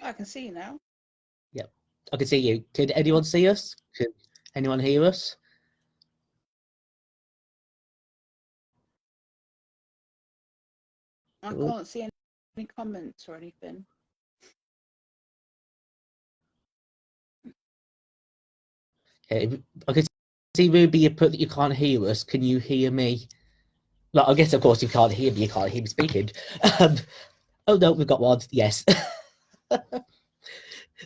I can see you now. Yep, I can see you. Can anyone see us? Can anyone hear us? I can't see any comments or anything. Okay, I can see Ruby. You put that you can't hear us. Can you hear me? Like, I guess, of course, you can't hear me. You can't hear me speaking. Oh no, we've got one. Yes.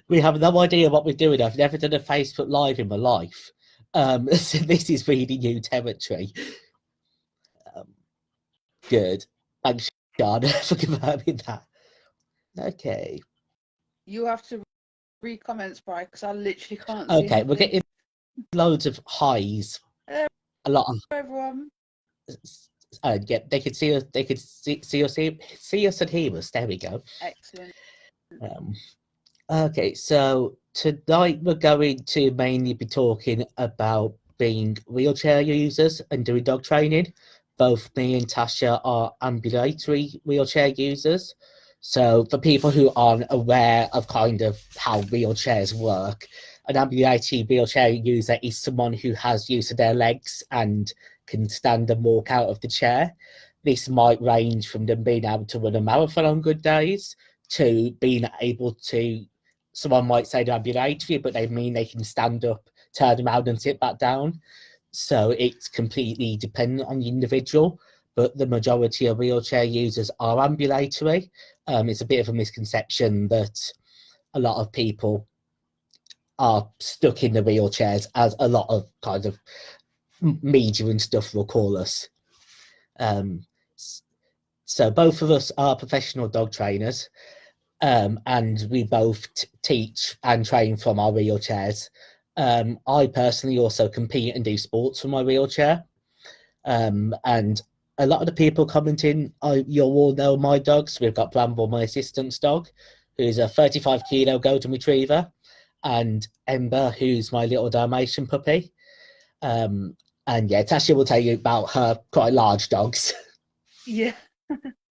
We have no idea what we're doing. I've never done a Facebook Live in my life. So this is really new territory. Good. Thanks, Sean, for confirming that. Okay. You have to read comments, Brian, because I literally can't see Okay, anything. we're getting loads of highs. Hello, a lot of everyone. yeah, they could see us. They could see us and hear us. There we go. Excellent. Okay, so tonight we're going to mainly be talking about being wheelchair users and doing dog training. Both me and Tasha are ambulatory wheelchair users. So for people who aren't aware of kind of how wheelchairs work, an ambulatory wheelchair user is someone who has use of their legs and can stand and walk out of the chair. This might range from them being able to run a marathon on good days to being able to, someone might say they're ambulatory, but they mean they can stand up, turn around and sit back down. So it's completely dependent on the individual, but the majority of wheelchair users are ambulatory. It's a bit of a misconception that a lot of people are stuck in the wheelchairs, as a lot of kind of media and stuff will call us. So both of us are professional dog trainers, and we both teach and train from our wheelchairs. I personally also compete and do sports from my wheelchair. And a lot of the people commenting, you'll all know my dogs. We've got Bramble, my assistant's dog, who's a 35-kilo golden retriever, and Ember, who's my little Dalmatian puppy. And yeah, Tasha will tell you about her quite large dogs. Yeah.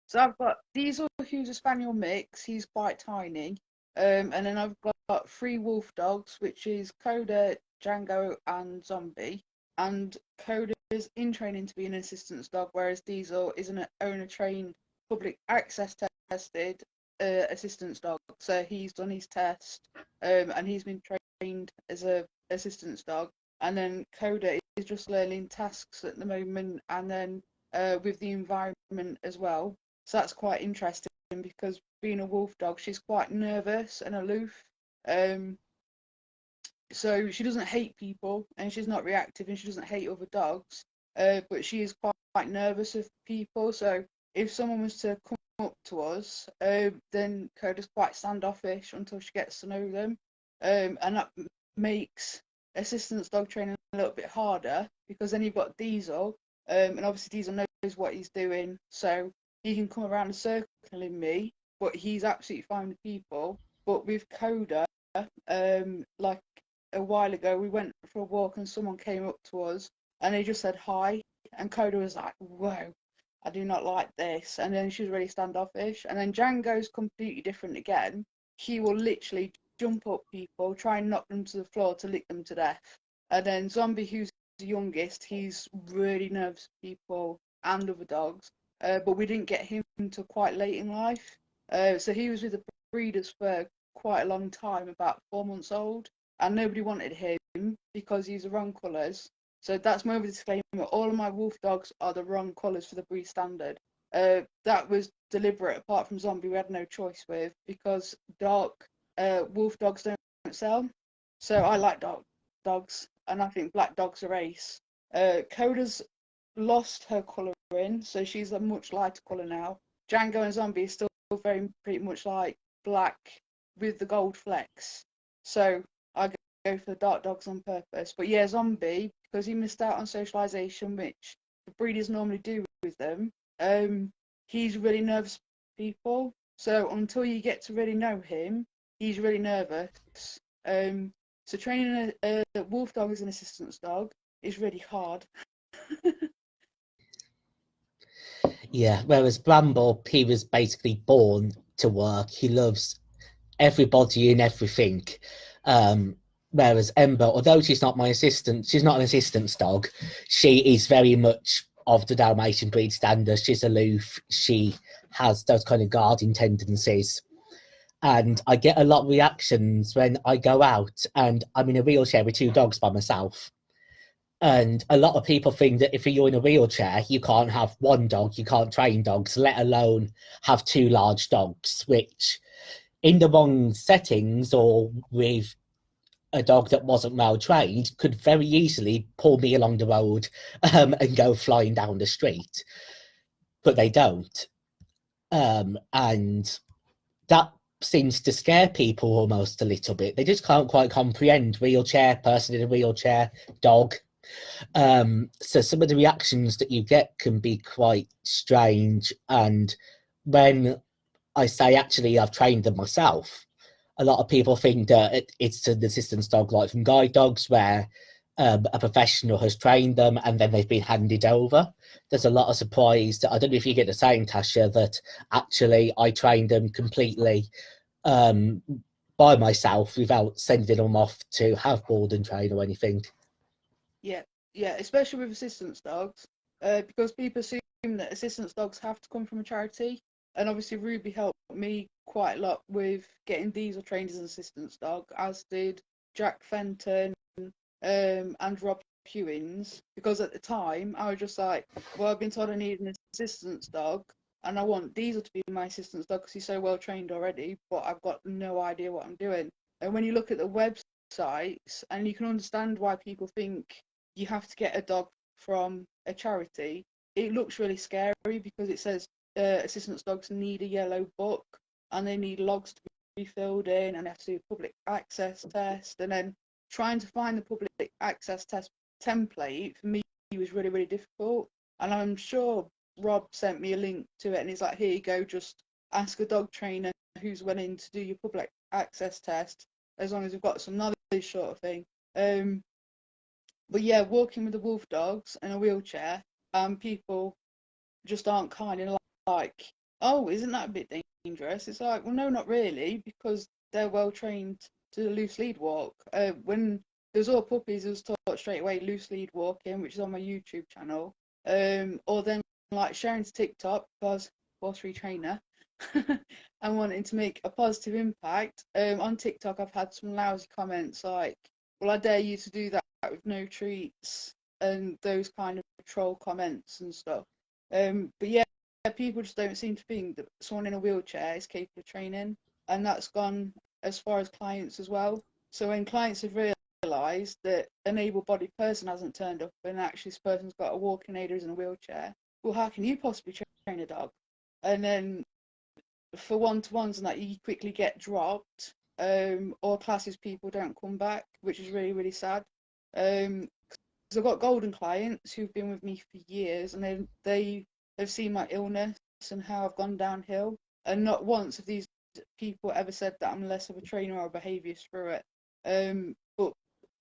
So I've got Diesel, who's a Spaniel mix. He's quite tiny. And then I've got 3 wolf dogs, which is Coda, Django, and Zombie. And Coda is in training to be an assistance dog, whereas Diesel is an owner-trained, public access tested assistance dog. So he's done his test, and he's been trained as a assistance dog. And then Coda is just learning tasks at the moment, and then with the environment as well. So that's quite interesting because being a wolf dog, she's quite nervous and aloof. So she doesn't hate people and she's not reactive and she doesn't hate other dogs. But she is quite nervous of people. So if someone was to come up to us, then Coda's quite standoffish until she gets to know them. And that makes assistance dog training a little bit harder because then you've got Diesel, and obviously Diesel knows what he's doing. So he can come around and circling me, but he's absolutely fine with people. But with Coda, like a while ago, we went for a walk and someone came up to us and they just said hi, and Coda was like, "Whoa, I do not like this." And then she was really standoffish. And then Django's completely different again. He will literally jump up people, try and knock them to the floor to lick them to death. And then Zombie, who's the youngest, he's really nervous people and other dogs. But we didn't get him until quite late in life. So he was with the breeders for quite a long time, about 4 months old, and nobody wanted him because he's the wrong colours. So that's my disclaimer. All of my wolf dogs are the wrong colours for the breed standard. That was deliberate, apart from Zombie, we had no choice with, because dark wolf dogs don't sell. So I like dark dogs, and I think black dogs are ace. Coda's lost her colouring, so she's a much lighter colour now. Django and Zombie is still very pretty much like black with the gold flecks. So I go for the dark dogs on purpose. But yeah, Zombie, because he missed out on socialisation, which the breeders normally do with them, he's really nervous people. So until you get to really know him, he's really nervous. So training a wolf dog as an assistance dog is really hard. Yeah, whereas Bramble, he was basically born to work. He loves everybody and everything. Whereas Ember, although she's not my assistant, she's not an assistant's dog. She is very much of the Dalmatian breed standard. She's aloof. She has those kind of guarding tendencies. And I get a lot of reactions when I go out and I'm in a wheelchair with two dogs by myself. And a lot of people think that if you're in a wheelchair, you can't have one dog, you can't train dogs, let alone have two large dogs, which in the wrong settings or with a dog that wasn't well trained could very easily pull me along the road and go flying down the street. But they don't. And that seems to scare people almost a little bit. They just can't quite comprehend wheelchair, person in a wheelchair, dog. So some of the reactions that you get can be quite strange. And when I say, actually, I've trained them myself, a lot of people think that it's an assistance dog like from guide dogs where a professional has trained them and then they've been handed over. There's a lot of surprise that I don't know if you get the same, Tasha, that actually I trained them completely by myself without sending them off to have board and train or anything. Yeah, yeah, especially with assistance dogs, because people assume that assistance dogs have to come from a charity. And obviously, Ruby helped me quite a lot with getting Diesel trained as an assistance dog, as did Jack Fenton and Rob Hewins. Because at the time, I was just like, well, I've been told I need an assistance dog, and I want Diesel to be my assistance dog because he's so well trained already, but I've got no idea what I'm doing. And when you look at the websites, and you can understand why people think you have to get a dog from a charity, it looks really scary because it says assistance dogs need a yellow book and they need logs to be filled in and they have to do a public access test. And then trying to find the public access test template for me was really, really difficult. And I'm sure Rob sent me a link to it and he's like, here you go, just ask a dog trainer who's willing to do your public access test as long as you've got some knowledge, sort of thing. But yeah, walking with the wolf dogs in a wheelchair, people just aren't kind of like, oh, isn't that a bit dangerous? It's like, well, no, not really, because they're well trained to loose lead walk. When there's all puppies, it was taught straight away loose lead walking, which is on my YouTube channel. Or then like sharing to TikTok because was retrainer and wanting to make a positive impact. On TikTok, I've had some lousy comments like, well, I dare you to do that with no treats and those kind of troll comments and stuff. But yeah, people just don't seem to think that someone in a wheelchair is capable of training, and that's gone as far as clients as well. So when clients have realised that an able-bodied person hasn't turned up and actually this person's got a walking aid or is in a wheelchair, well, how can you possibly train a dog? And then for one-to-ones and that, you quickly get dropped, or classes people don't come back, which is really, really sad. Because I've got golden clients who've been with me for years and then they have seen my illness and how I've gone downhill, and not once have these people ever said that I'm less of a trainer or a behaviourist through it. But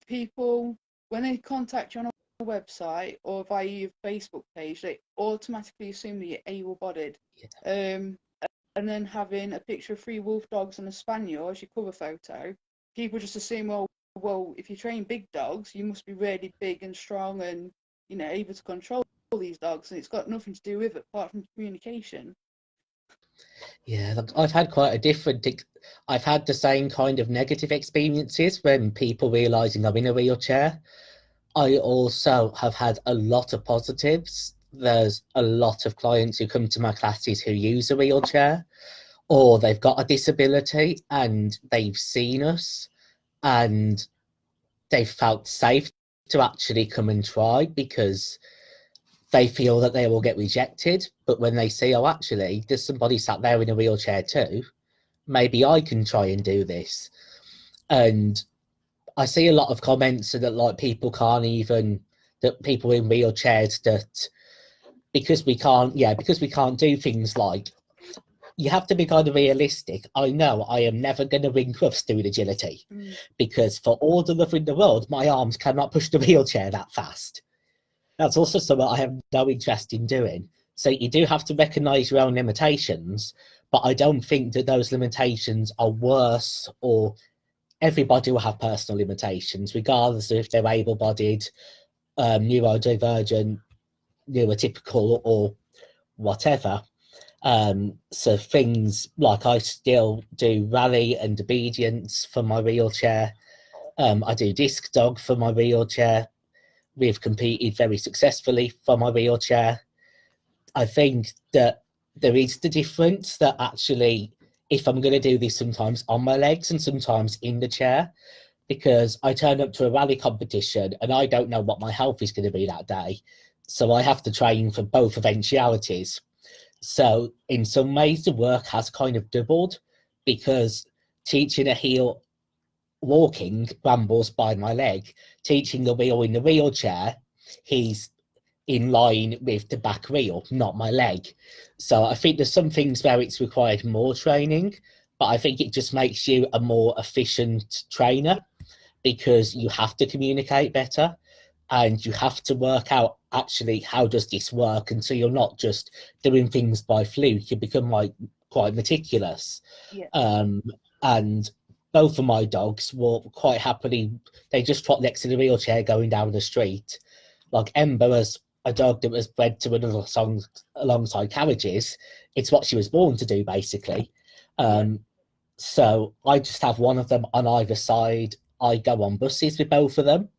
people, when they contact you on a website or via your Facebook page, they automatically assume that you're able-bodied. And then having a picture of 3 wolf dogs and a spaniel as your cover photo, people just assume, well, if you train big dogs, you must be really big and strong and, you know, able to control these dogs, and it's got nothing to do with it apart from communication. Yeah, I've had quite a different. I've had the same kind of negative experiences when people realising I'm in a wheelchair. I also have had a lot of positives. There's a lot of clients who come to my classes who use a wheelchair, or they've got a disability and they've seen us and they've felt safe to actually come and try because they feel that they will get rejected. But when they see, oh, actually, there's somebody sat there in a wheelchair too, maybe I can try and do this. And I see a lot of comments that like people can't even, that people in wheelchairs that because we can't do things like, you have to be kind of realistic. I know I am never going to win Crufts doing agility because for all the love in the world, my arms cannot push the wheelchair that fast. That's also something I have no interest in doing. So you do have to recognise your own limitations, but I don't think that those limitations are worse, or everybody will have personal limitations, regardless of if they're able-bodied, neurodivergent, neurotypical, or whatever. So things like I still do rally and obedience for my wheelchair. I do disc dog for my wheelchair. We've competed very successfully for my wheelchair. I think that there is the difference that actually, if I'm going to do this sometimes on my legs and sometimes in the chair, because I turn up to a rally competition and I don't know what my health is going to be that day. So I have to train for both eventualities. So in some ways, the work has kind of doubled, because teaching a heel walking brambles by my leg, teaching the wheel in the wheelchair, he's in line with the back wheel, not my leg. So I think there's some things where it's required more training, but I think it just makes you a more efficient trainer, because you have to communicate better and you have to work out actually how does this work, and so you're not just doing things by fluke, you become like quite meticulous. Yeah. And both of my dogs will quite happily, they just trot next to the wheelchair going down the street. Like Ember was a dog that was bred to another song alongside carriages. It's what she was born to do, basically. So I just have one of them on either side. I go on buses with both of them,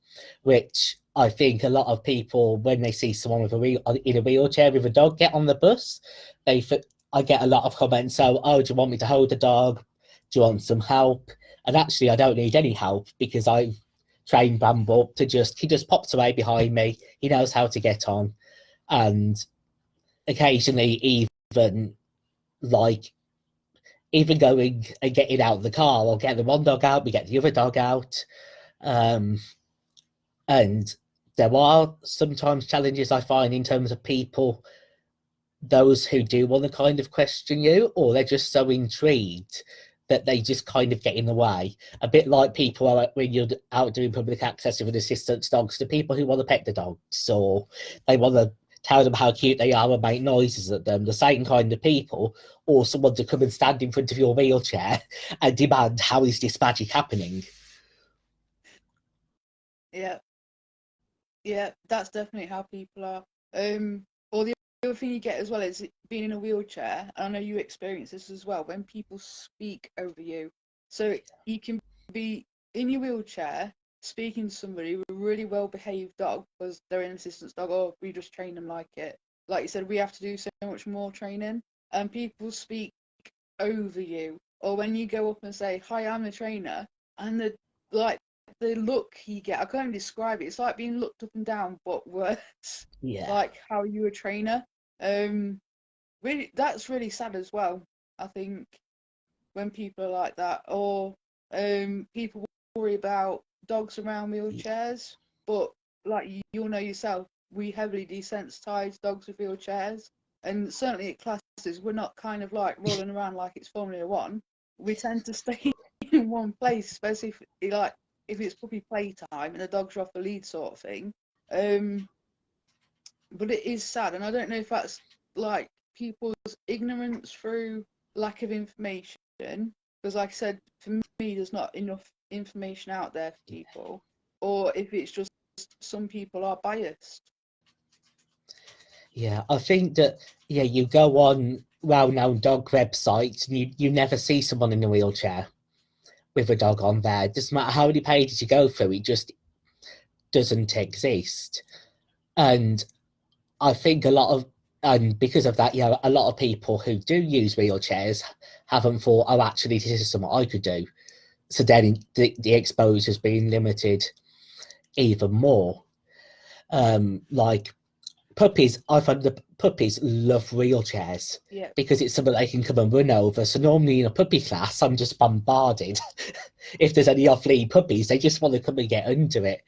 which I think a lot of people, when they see someone with in a wheelchair with a dog get on the bus, I get a lot of comments. So, oh, do you want me to hold the dog? Do you want some help? And actually, I don't need any help, because I've trained Bramble to he just pops away behind me. He knows how to get on. And occasionally, even going and getting out of the car, or get the one dog out, we get the other dog out. And there are sometimes challenges I find in terms of people, those who do want to kind of question you, or they're just so intrigued that they just kind of get in the way. A bit like people are when you're out doing public access with assistance dogs, the people who want to pet the dogs, or they want to tell them how cute they are and make noises at them. The same kind of people also want to come and stand in front of your wheelchair and demand, how is this magic happening? Yeah. Yeah, that's definitely how people are. Or the other thing you get as well is being in a wheelchair. I know you experience this as well, when people speak over you. So you can be in your wheelchair speaking to somebody with a really well-behaved dog, because they're an assistance dog, or we just train them like it. Like you said, we have to do so much more training, and people speak over you. Or when you go up and say, "Hi, I'm the trainer," and the look you get, I can't even describe it. It's like being looked up and down, but worse. Yeah. Like how you a trainer. Really, that's really sad as well. I think when people are like that, or people worry about dogs around wheelchairs, but like you'll know yourself, we heavily desensitize dogs with wheelchairs, and certainly at classes, we're not kind of like rolling around like it's Formula One. We tend to stay in one place, especially if it's puppy playtime and the dogs are off the lead sort of thing. But it is sad, and I don't know if that's like people's ignorance through lack of information, because like I said, for me, there's not enough information out there for people, or if it's just some people are biased. Yeah, I think that, you go on well-known dog websites and you never see someone in a wheelchair with a dog on there. It doesn't matter how many pages you go through, it just doesn't exist. And I think and because of that, a lot of people who do use wheelchairs haven't thought, oh, actually, this is something I could do. So then the exposure's been limited even more. Like puppies, I find the puppies love wheelchairs, Yeah. because it's something they can come and run over. So normally in a puppy class, I'm just bombarded. If there's any off-lead puppies, they just want to come and get under it.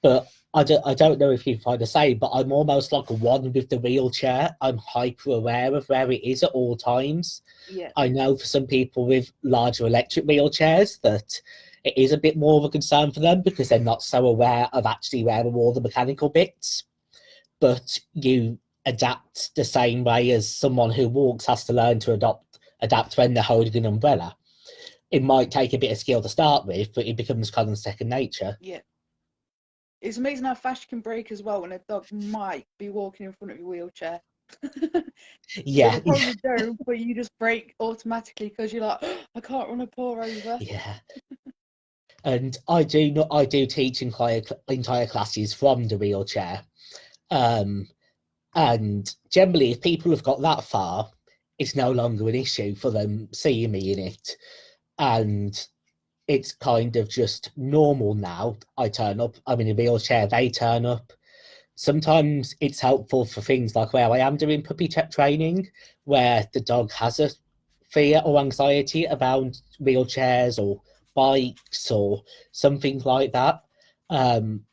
But I don't know if you find the same, but I'm almost like one with the wheelchair. I'm hyper aware of where it is at all times. Yeah. I know for some people with larger electric wheelchairs that it is a bit more of a concern for them, because they're not so aware of actually wearing all the mechanical bits. But you adapt the same way as someone who walks has to learn to adapt when they're holding an umbrella. It might take a bit of skill to start with, but it becomes kind of second nature. Yeah. It's amazing how fast you can brake as well when a dog might be walking in front of your wheelchair. But Yeah, they probably don't, but you just brake automatically because you're like, oh, I can't run a paw over. yeah. And I do teach entire classes from the wheelchair. Um, and generally, if people have got that far, it's no longer an issue for them seeing me in it. And it's kind of just normal now. I turn up, I'm in a wheelchair, they turn up. Sometimes it's helpful for things like where I am doing puppy training, where the dog has a fear or anxiety about wheelchairs or bikes or something like that. Um,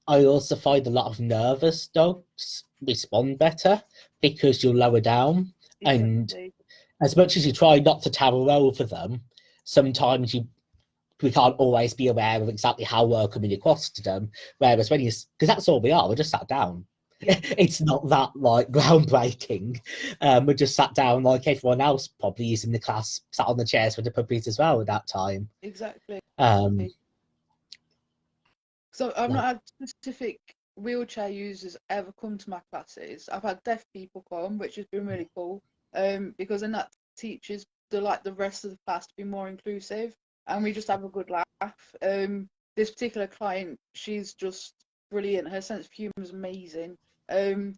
I also find a lot of nervous dogs respond better because you're lower down. And Exactly. as much as you try not to tower over them, sometimes we can't always be aware of exactly how we're coming across to them. Whereas when because that's all we are, we're just sat down. Yeah, It's not that like groundbreaking. We're just sat down like everyone else probably is in the class, sat on the chairs with the puppies as well at that time. exactly. Um, So I've not like, had specific wheelchair users ever come to my classes. I've had deaf people come, which has been really cool. Because then that teaches the rest of the class to be more inclusive, and we just have a good laugh. This particular client, she's just brilliant. Her sense of humour is amazing. Um,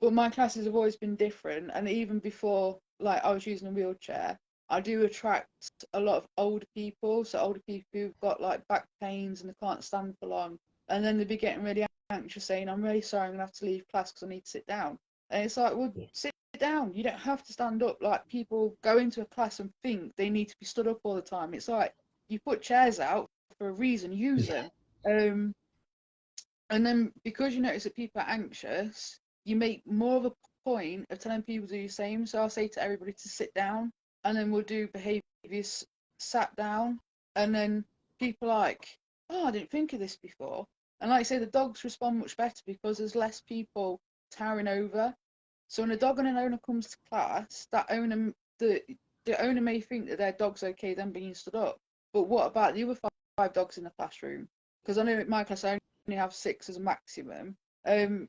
but my classes have always been different, and even before like I was using a wheelchair, I do attract a lot of older people, so older people who've got like back pains and they can't stand for long, and then they'd be getting really anxious saying, I'm really sorry, I'm gonna have to leave class because I need to sit down. And it's like, well, sit down, you don't have to stand up. Like, people go into a class and think they need to be stood up all the time. It's like, you put chairs out for a reason, use yeah, them. And then because you notice that people are anxious, you make more of a point of telling people to do the same. So I'll say to everybody to sit down, and then we'll do behaviours sat down, and then people are like, oh, I didn't think of this before. And like I say, the dogs respond much better because there's less people towering over. So when a dog and an owner comes to class, the owner may think that their dog's okay then being stood up. But what about the other five dogs in the classroom? Because I know in my class I only have six as a maximum. Um,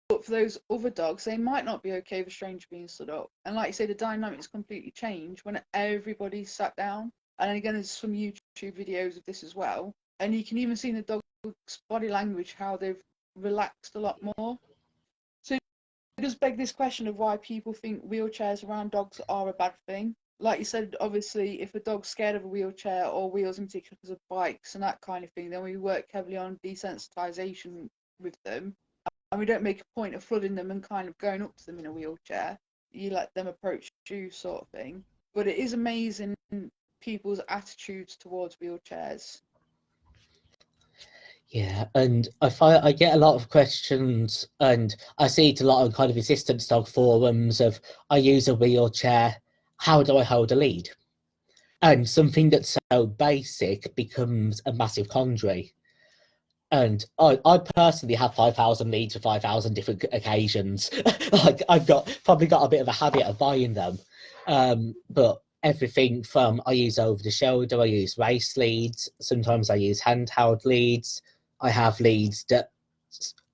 but for those other dogs, they might not be okay with a stranger being stood up. And like you say, the dynamics completely change when everybody's sat down. And again, there's some YouTube videos of this as well. And you can even see in the dog's body language how they've relaxed a lot more. So it does beg this question of why people think wheelchairs around dogs are a bad thing. Like you said, obviously, if a dog's scared of a wheelchair or wheels in particular because of bikes and that kind of thing, then we work heavily on desensitization with them. And we don't make a point of flooding them and kind of going up to them in a wheelchair. You let them approach you, sort of thing. But it is amazing people's attitudes towards wheelchairs. yeah. And I find I get a lot of questions, and I see it a lot on kind of assistance dog forums of I use a wheelchair. How do I hold a lead? And something that's so basic becomes a massive quandary. And I personally have 5,000 leads for 5,000 different occasions. Like I've probably got a bit of a habit of buying them. But everything from I use over the shoulder, I use race leads. Sometimes I use handheld leads. I have leads that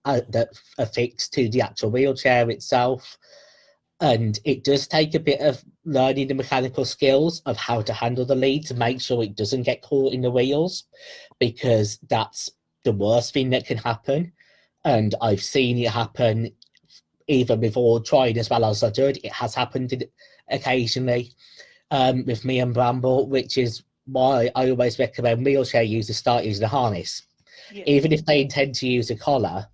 are fixed to the actual wheelchair itself. And it does take a bit of learning the mechanical skills of how to handle the lead to make sure it doesn't get caught in the wheels, because that's the worst thing that can happen. And I've seen it happen even before trying as well as I did. It has happened occasionally with me and Bramble, which is why I always recommend wheelchair users start using a harness. Yeah, Even if they intend to use a collar,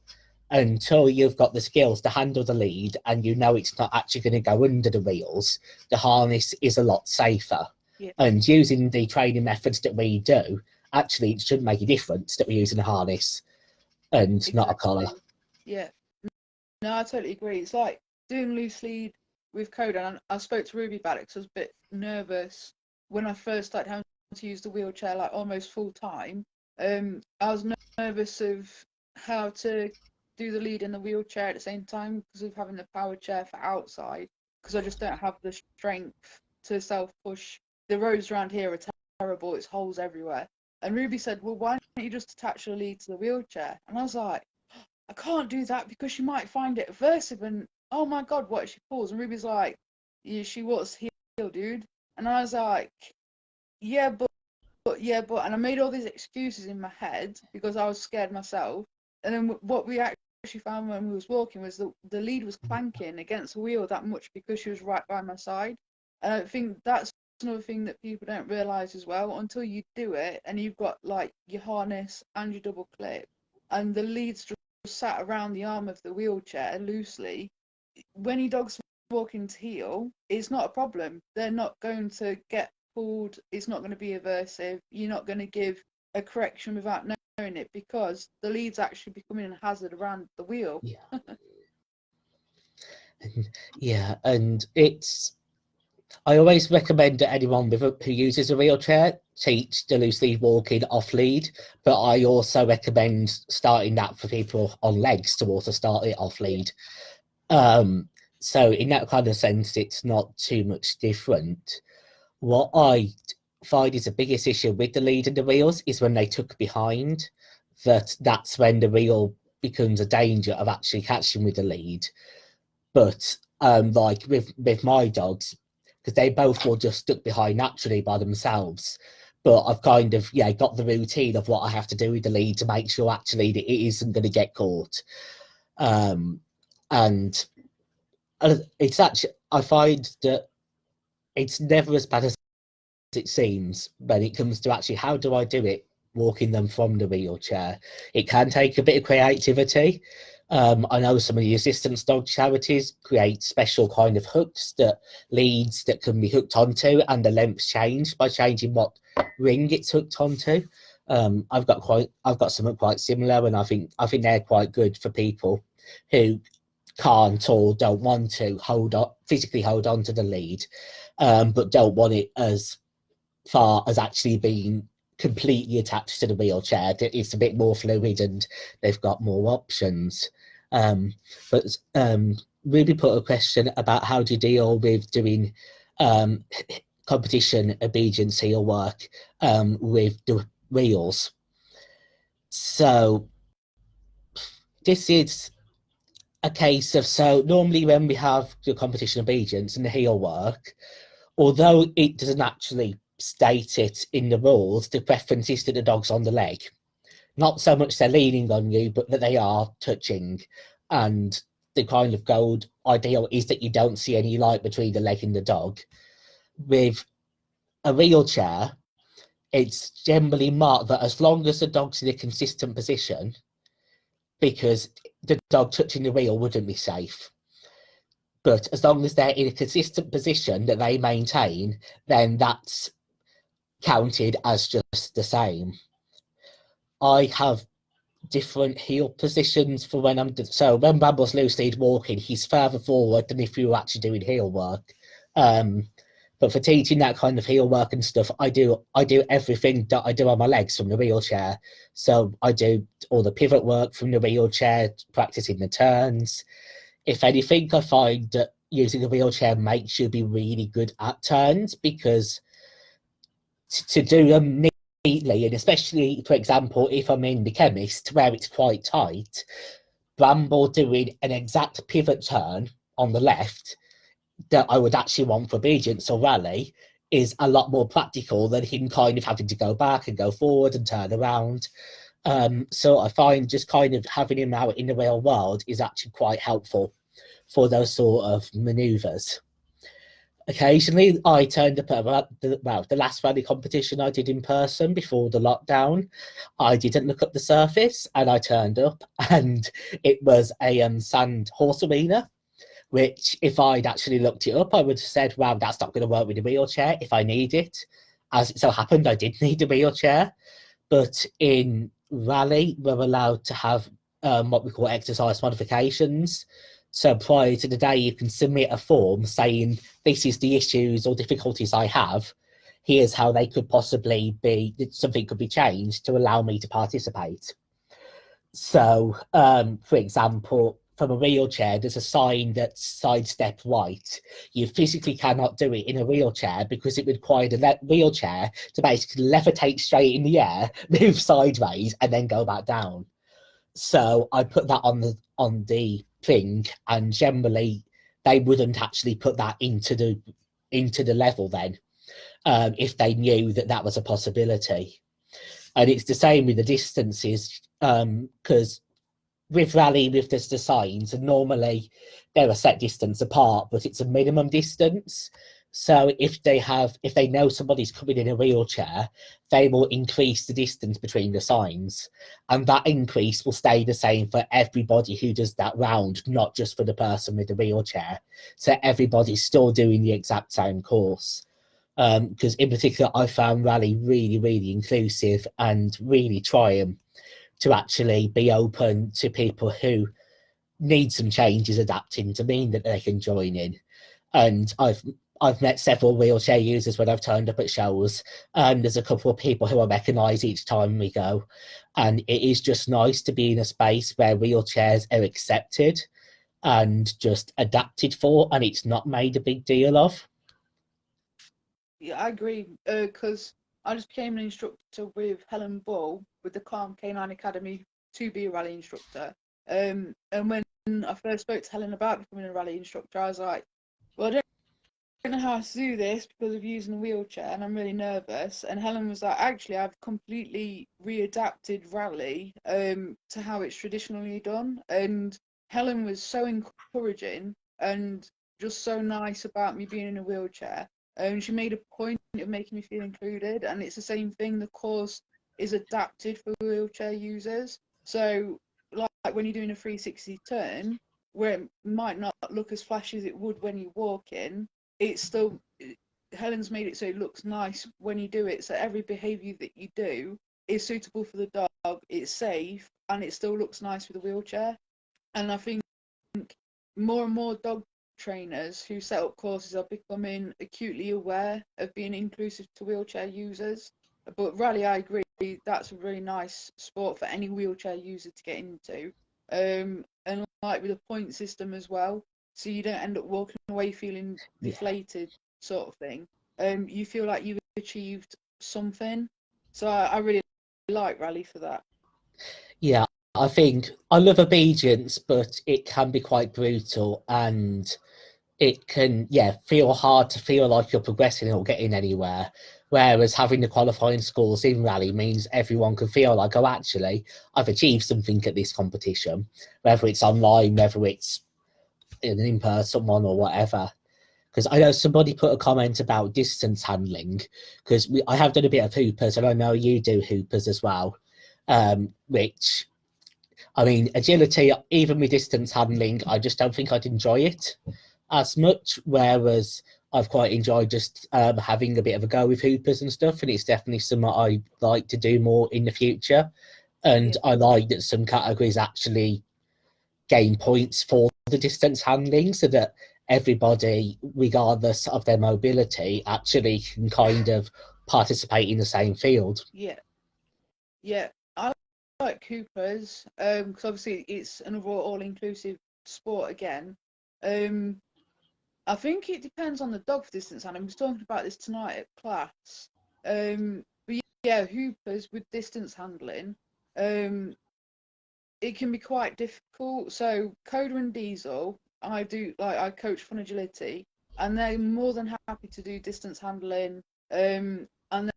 until you've got the skills to handle the lead and you know it's not actually going to go under the wheels, the harness is a lot safer. yeah, And using the training methods that we do, actually, it should make a difference that we're using a harness and not a collar. exactly. Yeah. No, I totally agree. It's like doing loose lead with code, and I spoke to Ruby about it because I was a bit nervous when I first started having to use the wheelchair like almost full time. I was nervous of how to do the lead in the wheelchair at the same time because of having the power chair for outside, because I just don't have the strength. to self-push. The roads around here are terrible. It's holes everywhere. And Ruby said, well, why don't you just attach your lead to the wheelchair? And I was like, I can't do that because she might find it aversive and, oh my God, what if she falls? And Ruby's like, yeah, she was here, dude. And I was like, yeah, but, and I made all these excuses in my head because I was scared myself. And then what we actually found when we was walking was the lead was clanking against the wheel that much because she was right by my side. And I think that's another thing that people don't realise as well until you do it and you've got like your harness and your double clip and the lead's just sat around the arm of the wheelchair loosely. When your dog's walking to heel, it's not a problem. They're not going to get pulled. It's not going to be aversive. You're not going to give a correction without knowing it because the lead's actually becoming a hazard around the wheel. Yeah. Yeah, and it's, I always recommend that anyone who uses a wheelchair teach the loose lead walking off lead, but I also recommend starting that for people on legs to also start it off lead. So in that kind of sense, it's not too much different. What I find is the biggest issue with the lead and the wheels is when they tuck behind, that's when the wheel becomes a danger of actually catching with the lead. But like with my dogs, because they both will just stuck behind naturally by themselves. But I've kind of got the routine of what I have to do with the lead to make sure actually that it isn't going to get caught. And it's actually, I find that it's never as bad as it seems when it comes to actually how do I do it walking them from the wheelchair. It can take a bit of creativity. I know some of the assistance dog charities create special kind of hooks, that leads that can be hooked onto, and the lengths change by changing what ring it's hooked onto. I've got something quite similar, and I think they're quite good for people who can't or don't want to physically hold on to the lead, but don't want it as far as actually being completely attached to the wheelchair. It's a bit more fluid and they've got more options. But Ruby put a question about how do you deal with doing competition obedience heel work with the wheels. So this is a case of, so normally when we have the competition obedience and the heel work, although it doesn't actually state it in the rules, the preference is that the dog's on the leg. Not so much they're leaning on you, but that they are touching. And the kind of gold ideal is that you don't see any light between the leg and the dog. With a wheelchair, it's generally marked that as long as the dog's in a consistent position, because the dog touching the wheel wouldn't be safe. But as long as they're in a consistent position that they maintain, then that's counted as just the same. I have different heel positions for when so when Bamble's loose lead walking, he's further forward than if you were actually doing heel work. But for teaching that kind of heel work and stuff, I do everything that I do on my legs from the wheelchair. So I do all the pivot work from the wheelchair, practicing the turns. If anything, I find that using a wheelchair makes you be really good at turns, because to do them neatly, and especially, for example, if I'm in the chemist where it's quite tight, Bramble doing an exact pivot turn on the left that I would actually want for obedience or rally is a lot more practical than him kind of having to go back and go forward and turn around. So I find just kind of having him out in the real world is actually quite helpful for those sort of manoeuvres. Occasionally, I turned up at the last rally competition I did in person before the lockdown. I didn't look up the surface, and I turned up, and it was a sand horse arena, which if I'd actually looked it up, I would have said, wow, that's not going to work with a wheelchair if I need it. As it so happened, I did need a wheelchair. But in rally, we're allowed to have what we call exercise modifications. So prior to the day, you can submit a form saying, this is the issues or difficulties I have. Here's how they could possibly be, something could be changed to allow me to participate. So, for example, from a wheelchair, there's a sign that's sidestep right. You physically cannot do it in a wheelchair because it would require the wheelchair to basically levitate straight in the air, move sideways, and then go back down. So I put that on the thing, and generally they wouldn't actually put that into the level then, if they knew that that was a possibility. And it's the same with the distances, because with rally with the signs, and normally they're a set distance apart, but it's a minimum distance. So if they know somebody's coming in a wheelchair, they will increase the distance between the signs, and that increase will stay the same for everybody who does that round, not just for the person with the wheelchair. So everybody's still doing the exact same course. Because in particular, I found rally really, really inclusive and really trying to actually be open to people who need some changes adapting to mean that they can join in. And I've met several wheelchair users when I've turned up at shows, and there's a couple of people who I recognise each time we go. And it is just nice to be in a space where wheelchairs are accepted and just adapted for, and it's not made a big deal of. Yeah, I agree. Because I just became an instructor with Helen Bull with the Calm Canine Academy to be a rally instructor. And when I first spoke to Helen about becoming a rally instructor, I was like, well, I don't know how to do this because of using a wheelchair and I'm really nervous. And Helen was like, actually, I've completely readapted rally to how it's traditionally done. And Helen was so encouraging and just so nice about me being in a wheelchair. She made a point of making me feel included. And it's the same thing. The course is adapted for wheelchair users. So, like when you're doing a 360 turn, where it might not look as flashy as it would when you walk in, it's still, Helen's made it so it looks nice when you do it. So every behaviour that you do is suitable for the dog, it's safe, and it still looks nice with a wheelchair. And I think more and more dog trainers who set up courses are becoming acutely aware of being inclusive to wheelchair users. But rally, I agree, that's a really nice sport for any wheelchair user to get into. And like with a point system as well, so you don't end up walking away feeling Yeah. deflated, sort of thing. You feel like you've achieved something. So I really like rally for that. Yeah, I think I love obedience, but it can be quite brutal, and it can, yeah, feel hard to feel like you're progressing or getting anywhere. Whereas having the qualifying scores in rally means everyone can feel like, oh, actually, I've achieved something at this competition, whether it's online, whether it's in an in-person one or whatever. Because I know somebody put a comment about distance handling, because I have done a bit of hoopers, and I know you do hoopers as well, which, I mean, agility, even with distance handling, I just don't think I'd enjoy it as much. Whereas I've quite enjoyed just having a bit of a go with hoopers and stuff, and it's definitely something I like to do more in the future. And Yeah, I like that some categories actually gain points for the distance handling, so that everybody, regardless of their mobility, actually can kind of participate in the same field. yeah, yeah. I like Coopers, because obviously it's an overall all-inclusive sport again. Um, I think it depends on the dog for distance, and I was talking about this tonight at class. But yeah, hoopers with distance handling, um, it can be quite difficult. So Coda and Diesel, I coach fun agility, and they're more than happy to do distance handling. And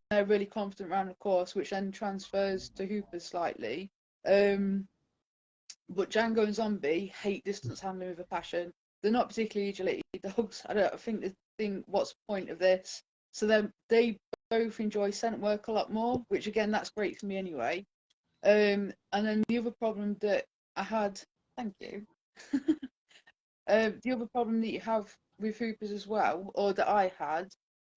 they're really confident around the course, which then transfers to hoopers slightly. Um, but Django and Zombie hate distance handling with a passion. They're not particularly agility dogs. I think they think, what's the point of this? So they both enjoy scent work a lot more, which again, that's great for me anyway. And then the other problem that I had, thank you. The other problem that you have with Hoopers as well, or that I had,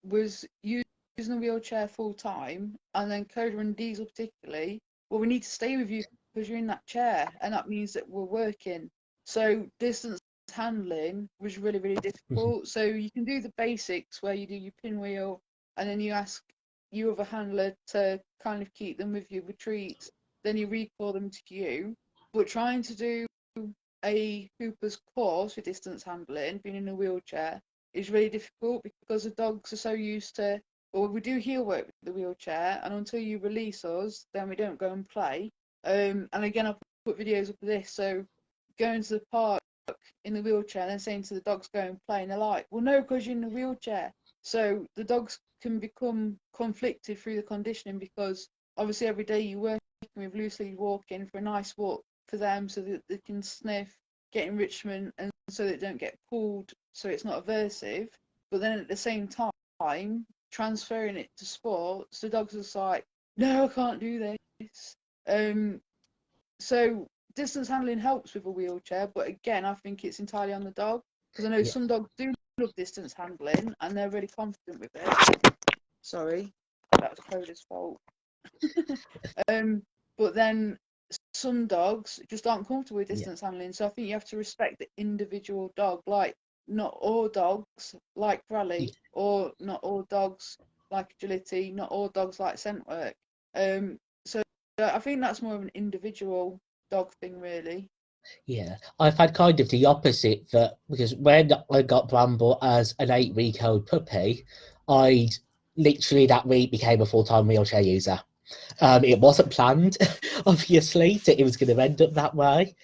was using a wheelchair full time, and then Coda and Diesel particularly. Well, we need to stay with you because you're in that chair, and that means that we're working. So distance handling was really, really difficult. So you can do the basics where you do your pinwheel, and then you ask your other handler to kind of keep them with you with treats. Then you recall them to you. But trying to do a Hooper's course with distance handling, being in a wheelchair, is really difficult because the dogs are so used to, well, we do heel work with the wheelchair, and until you release us, then we don't go and play. And again, I've put videos up of this, so going to the park in the wheelchair and then saying to the dogs go and play, and they're like, well, no, because you're in the wheelchair. So the dogs can become conflicted through the conditioning because obviously every day you work with loose lead walking for a nice walk for them so that they can sniff, get enrichment, and so they don't get pulled, so it's not aversive. But then at the same time, transferring it to sports, the dogs are like, no, I can't do this. So distance handling helps with a wheelchair, but again, I think it's entirely on the dog because I know Yeah, some dogs do love distance handling and they're really confident with it. Sorry, that was Coda's fault. um, but then some dogs just aren't comfortable with yeah, distance handling, so I think you have to respect the individual dog. Like not all dogs like yeah. rally, or not all dogs like agility, not all dogs like scent work. So I think that's more of an individual dog thing, really. Yeah, I've had kind of the opposite that because when I got Bramble as an 8-week-old puppy, I literally that week became a full-time wheelchair user. It wasn't planned, obviously, that it was going to end up that way.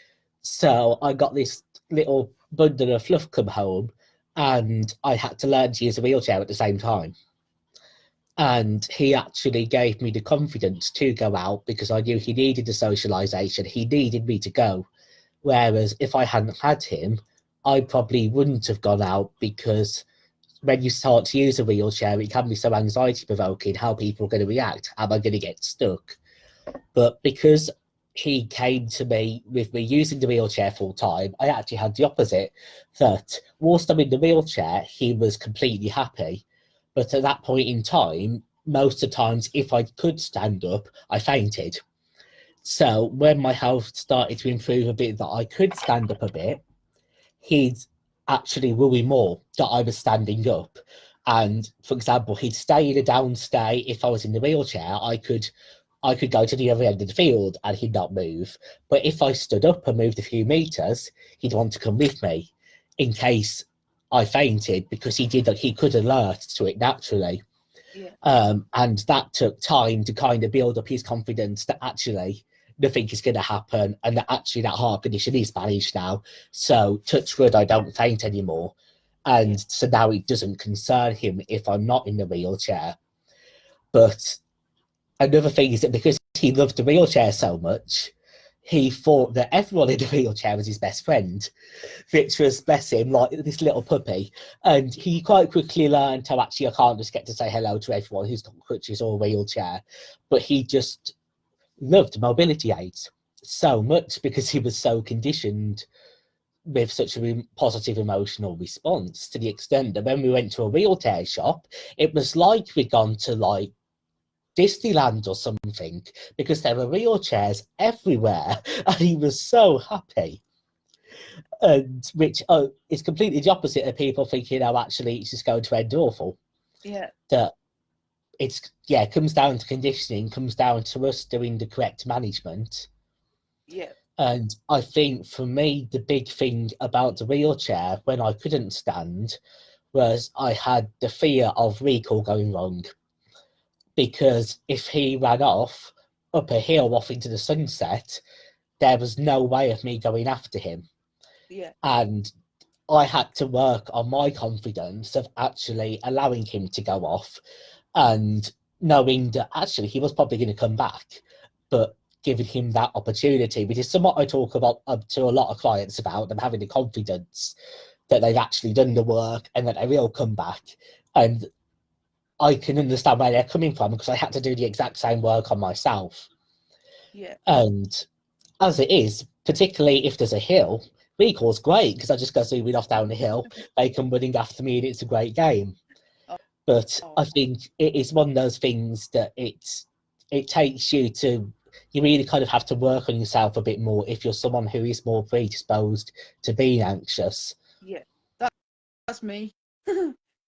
So I got this little bundle of fluff come home, and I had to learn to use a wheelchair at the same time. And he actually gave me the confidence to go out because I knew he needed the socialization. He needed me to go. Whereas if I hadn't had him, I probably wouldn't have gone out because when you start to use a wheelchair, it can be so anxiety provoking how people are going to react. Am I going to get stuck? But because he came to me with me using the wheelchair full time, I actually had the opposite. That whilst I'm in the wheelchair, he was completely happy. But at that point in time, most of the times, if I could stand up, I fainted. So when my health started to improve a bit, that I could stand up a bit, he'd actually worry more that I was standing up. And for example, he'd stay in a downstay. If I was in the wheelchair, I could go to the other end of the field and he'd not move. But if I stood up and moved a few meters, he'd want to come with me in case I fainted because he could alert to it naturally. Yeah, And that took time to kind of build up his confidence that actually nothing is going to happen and that actually that heart condition is managed now. So touch wood, I don't faint anymore. yeah, And so now it doesn't concern him if I'm not in the wheelchair. But another thing is that because he loved the wheelchair so much, he thought that everyone in the wheelchair was his best friend, which was, bless him, like this little puppy. And he quite quickly learned how actually I can't just get to say hello to everyone who's got crutches or wheelchair. But he just loved mobility aids so much because he was so conditioned with such a positive emotional response to the extent that when we went to a wheelchair shop, it was like we'd gone to like Disneyland or something because there were wheelchairs everywhere and he was so happy. And which is completely the opposite of people thinking, oh, actually, it's just going to end awful. yeah, That it comes down to conditioning, comes down to us doing the correct management. yeah, And I think for me, the big thing about the wheelchair when I couldn't stand was I had the fear of recall going wrong. Because if he ran off up a hill off into the sunset, there was no way of me going after him. yeah, And I had to work on my confidence of actually allowing him to go off and knowing that actually he was probably going to come back, but giving him that opportunity, which is somewhat I talk about to a lot of clients about them having the confidence that they've actually done the work and that they will come back. And I can understand where they're coming from because I had to do the exact same work on myself. yeah. And as it is, particularly if there's a hill, recall's great because I just go zooming off down the hill, they come running after me, and it's a great game. Oh, But I oh, think it is one of those things that it takes you really kind of have to work on yourself a bit more if you're someone who is more predisposed to being anxious. yeah. That, that's me.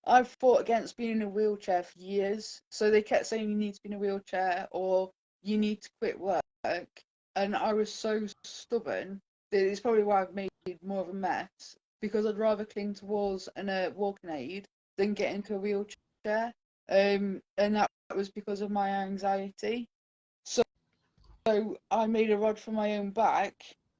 I've fought against being in a wheelchair for years. So they kept saying you need to be in a wheelchair or you need to quit work. And I was so stubborn. It's probably why I've made more of a mess, because I'd rather cling to walls and a walking aid than get into a wheelchair. And that was because of my anxiety. So I made a rod for my own back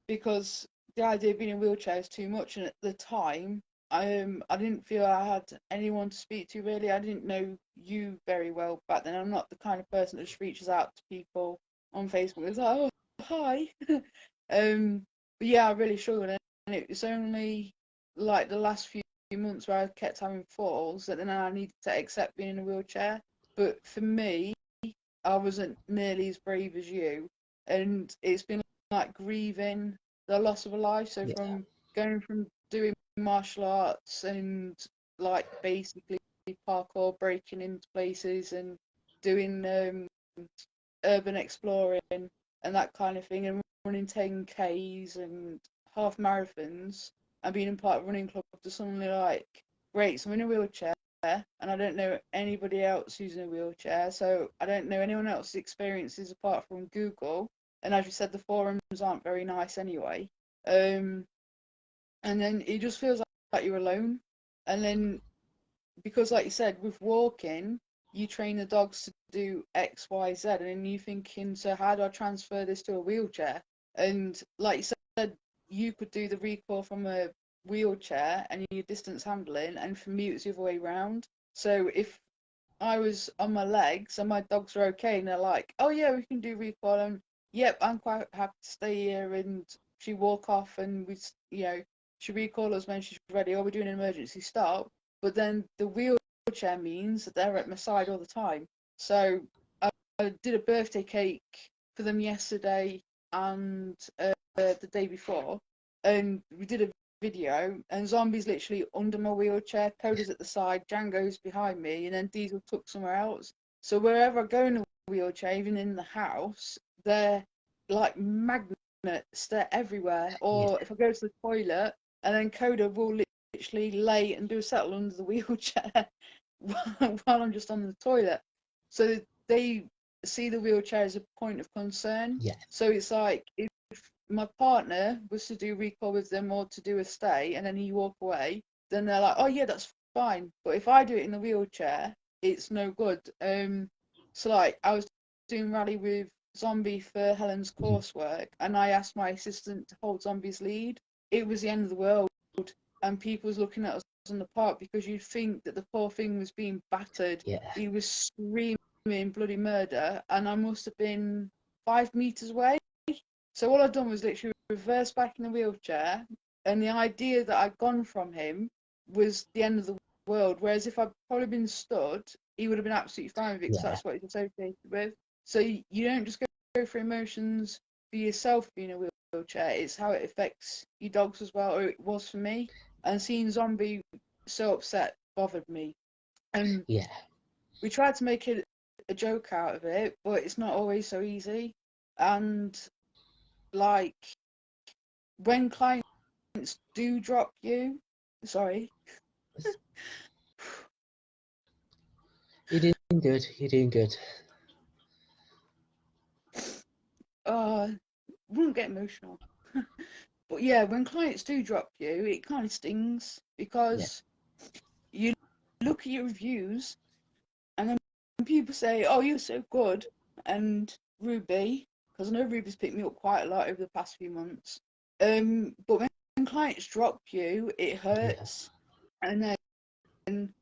because the idea of being in a wheelchair is too much. And at the time, I didn't feel I had anyone to speak to really. I didn't know you very well back then. I'm not the kind of person that just reaches out to people on Facebook. It's like, oh, hi. But yeah, I really struggled. And it was only like the last few months where I kept having falls that then I needed to accept being in a wheelchair. But for me, I wasn't nearly as brave as you, and it's been like grieving the loss of a life. So Yeah. from going from doing martial arts and like basically parkour, breaking into places and doing urban exploring and that kind of thing, and running 10Ks and half marathons and being in part of running club to suddenly like, great, so I'm in a wheelchair and I don't know anybody else who's in a wheelchair, so I don't know anyone else's experiences apart from Google. And as you said, the forums aren't very nice anyway. Um, and then it just feels like you're alone. And then because, like you said, with walking, you train the dogs to do X, Y, Z, and then you thinking, so how do I transfer this to a wheelchair? And like you said, you could do the recoil from a wheelchair and your distance handling, and for me, it's the other way around. So if I was on my legs and my dogs are okay, and they're like, oh yeah, we can do recoil, and yep, I'm quite happy to stay here, and she walk off, and she recall us when she's ready, or we're doing an emergency stop. But then the wheelchair means that they're at my side all the time. So I did a birthday cake for them yesterday and the day before, and we did a video, and Zombie's literally under my wheelchair, Coda's at the side, Django's behind me, and then Diesel took somewhere else. So wherever I go in a wheelchair, even in the house, they're like magnets, they're everywhere. Yeah. Or if I go to the toilet, and then Coda will literally lay and do a settle under the wheelchair while I'm just on the toilet. So they see the wheelchair as a point of concern. Yeah. So it's like if my partner was to do recall with them or to do a stay and then you walk away, then they're like, oh yeah, that's fine. But if I do it in the wheelchair, it's no good. So like I was doing rally with Zombie for Helen's coursework, and I asked my assistant to hold Zombie's lead. It was the end of the world, and people was looking at us in the park because you'd think that the poor thing was being battered. Yeah. He was screaming bloody murder, and I must have been 5 meters away. So all I'd done was literally reverse back in the wheelchair, and the idea that I'd gone from him was the end of the world. Whereas if I'd probably been stood, he would have been absolutely fine with it because Yeah. that's what he's associated with. So you don't just go through emotions for yourself being in a wheelchair, it's how it affects your dogs as well, or it was for me. And seeing Zombie so upset bothered me. And Yeah. we tried to make it a joke out of it, but it's not always so easy. And like when clients do drop you, sorry. You're doing good. You're doing good. Wouldn't get emotional. But yeah, when clients do drop you, it kind of stings because you look at your reviews and then people say, oh, you're so good. And Ruby, because I know Ruby's picked me up quite a lot over the past few months. But when clients drop you, it hurts. And then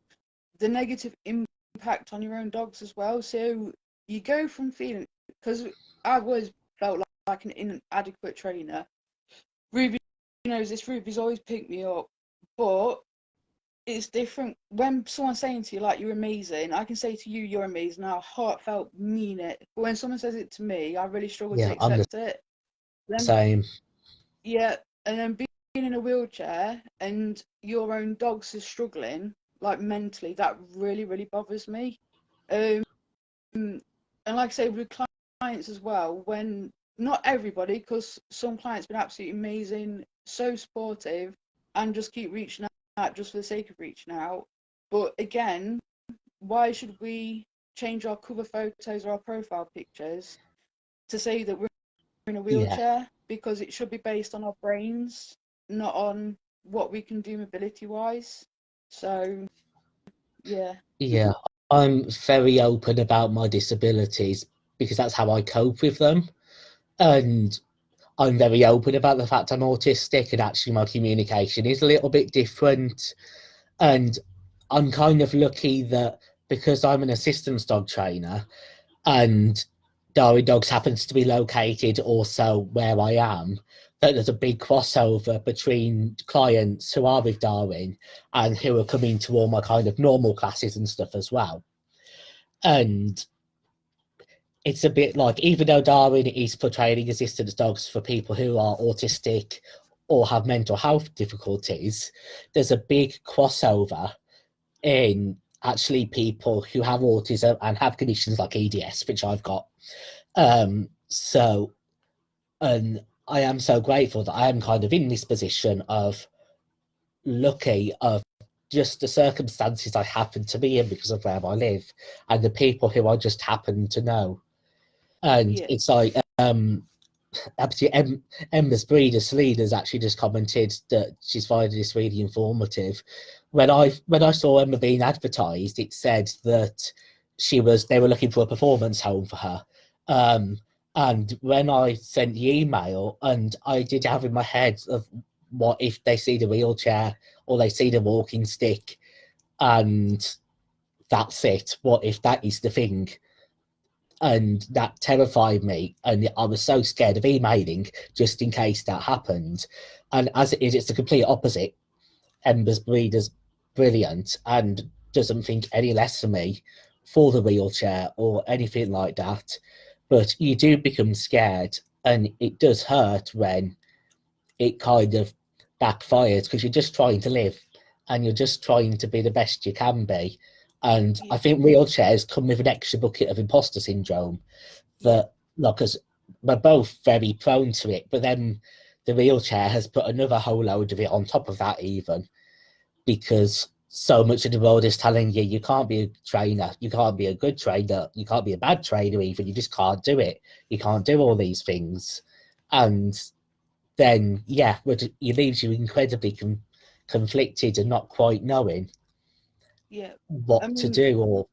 the negative impact on your own dogs as well. So you go from feeling, because I've always felt like an inadequate trainer. Ruby knows this. Ruby's always picked me up, but it's different when someone's saying to you like you're amazing. I can say to you you're amazing. I heartfelt mean it. But when someone says it to me, I really struggle to Yeah. I'm the accept it. Then same. yeah, and then being in a wheelchair and your own dogs are struggling like mentally, that really really bothers me. Um, and like I say with clients as well, when not everybody, because some clients been absolutely amazing, so supportive, and just keep reaching out just for the sake of reaching out. But again, why should we change our cover photos or our profile pictures to say that we're in a Yeah. wheelchair? because it should be based on our brains, not on what we can do mobility wise. So yeah. Yeah, I'm very open about my disabilities because that's how I cope with them. And I'm very open about the fact I'm autistic, and actually my communication is a little bit different. And I'm kind of lucky that because I'm an assistance dog trainer and Darwin Dogs happens to be located also where I am, that there's a big crossover between clients who are with Darwin and who are coming to all my kind of normal classes and stuff as well. And it's a bit like, even though Darwin is for training assistance dogs for people who are autistic or have mental health difficulties, there's a big crossover in actually people who have autism and have conditions like EDS, which I've got. So, and I am so grateful that I am kind of in this position of lucky of just the circumstances I happen to be in because of where I live and the people who I just happen to know. And Yeah. it's like, actually, Emma's breeder, Selena's actually just commented that she's finding this really informative. When I saw Emma being advertised, it said that they were looking for a performance home for her. And when I sent the email, and I did have in my head of what if they see the wheelchair or they see the walking stick, and that's it. What if that is the thing? And that terrified me, and I was so scared of emailing just in case that happened. And as it is, it's the complete opposite. Ember's breeder's brilliant and doesn't think any less of me for the wheelchair or anything like that. But you do become scared, and it does hurt when it kind of backfires because you're just trying to live and you're just trying to be the best you can be. And I Yeah. think wheelchairs come with an extra bucket of imposter syndrome Yeah. that, like, us, we're both very prone to it, but then the wheelchair has put another whole load of it on top of that, even because so much of the world is telling you you can't be a trainer, you can't be a good trainer, you can't be a bad trainer, even you just can't do it, you can't do all these things. And then, yeah, it leaves you incredibly conflicted and not quite knowing Yeah. I what to mean, do. Or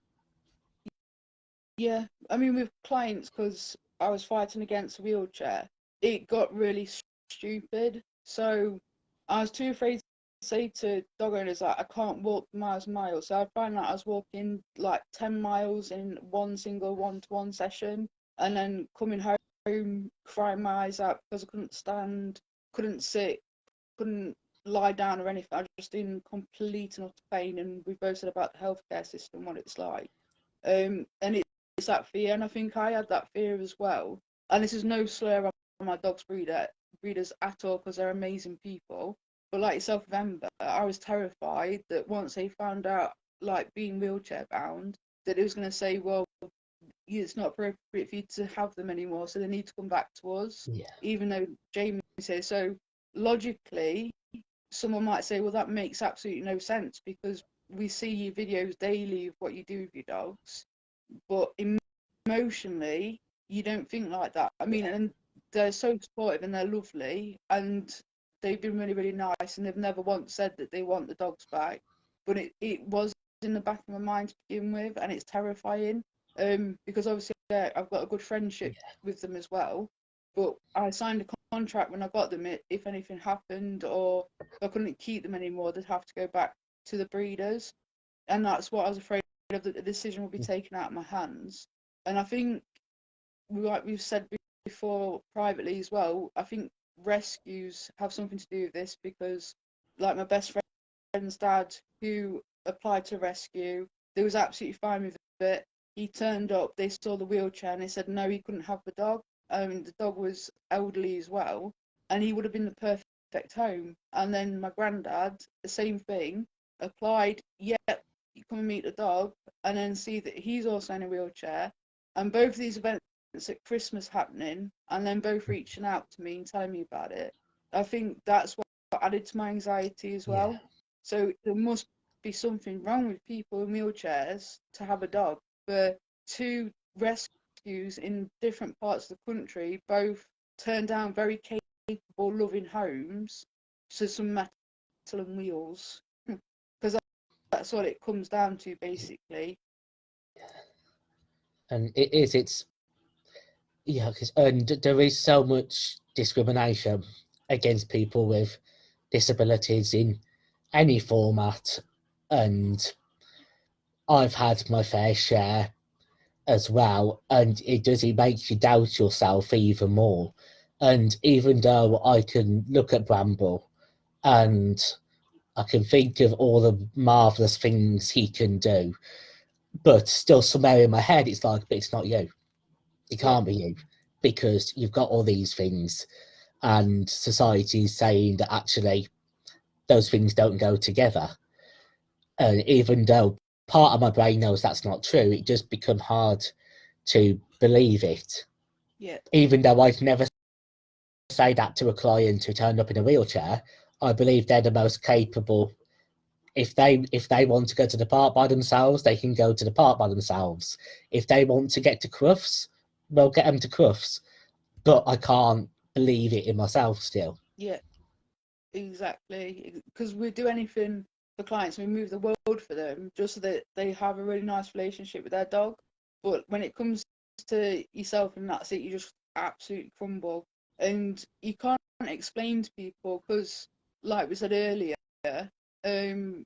yeah. I mean, with clients, because I was fighting against a wheelchair, it got really stupid. So I was too afraid to say to dog owners that I can't walk miles and miles. So I found that I was walking like 10 miles in one single one-to-one session, and then coming home crying my eyes out because I couldn't stand, couldn't sit, couldn't lie down or anything. I was just in complete and utter pain. And we both said about the healthcare system, what it's like. And it's that fear, and I think I had that fear as well. And this is no slur on my dog's breeders at all, because they're amazing people. But like yourself, Ember, I was terrified that once they found out, like being wheelchair bound, that it was going to say, well, it's not appropriate for you to have them anymore, so they need to come back to us. yeah, Even though Jamie says so, logically, someone might say, well, that makes absolutely no sense because we see your videos daily of what you do with your dogs, but emotionally, you don't think like that. I mean, yeah, and they're so supportive and they're lovely, and they've been really, really nice, and they've never once said that they want the dogs back. But it was in the back of my mind to begin with, and it's terrifying. Because obviously I've got a good friendship yeah, with them as well. But I signed a contract when I got them. If anything happened or if I couldn't keep them anymore, they'd have to go back to the breeders, and that's what I was afraid of, that the decision will be taken out of my hands. And I think, like we've said before privately as well, I think rescues have something to do with this, because, like, my best friend's dad, who applied to rescue, they was absolutely fine with it. He turned up, they saw the wheelchair, and they said no, he couldn't have the dog. The dog was elderly as well, and he would have been the perfect home. And then my granddad, the same thing, applied. Yep, you come and meet the dog, and then see that he's also in a wheelchair. And both of these events at Christmas happening, and then both reaching out to me and telling me about it. I think that's what added to my anxiety as yeah, well. So there must be something wrong with people in wheelchairs to have a dog. For two rescues in different parts of the country, both turned down very capable, loving homes to some metal and wheels, because that's what it comes down to, basically. And it's yeah, and there is so much discrimination against people with disabilities in any format, and I've had my fair share as well, and it makes you doubt yourself even more. And even though I can look at Bramble and I can think of all the marvelous things he can do, but still somewhere in my head it's like, but it's not you. It can't be you, because you've got all these things, and society is saying that actually those things don't go together. And even though part of my brain knows that's not true, it just becomes hard to believe it. Yeah. Even though I'd never say that to a client who turned up in a wheelchair, I believe they're the most capable. If they want to go to the park by themselves, they can go to the park by themselves. If they want to get to Crufts, we'll get them to Crufts. But I can't believe it in myself still. Yeah, exactly. Because we do anything for clients, we move the world for them just so that they have a really nice relationship with their dog. But when it comes to yourself and that's it, you just absolutely crumble. And you can't explain to people because, like we said earlier, um,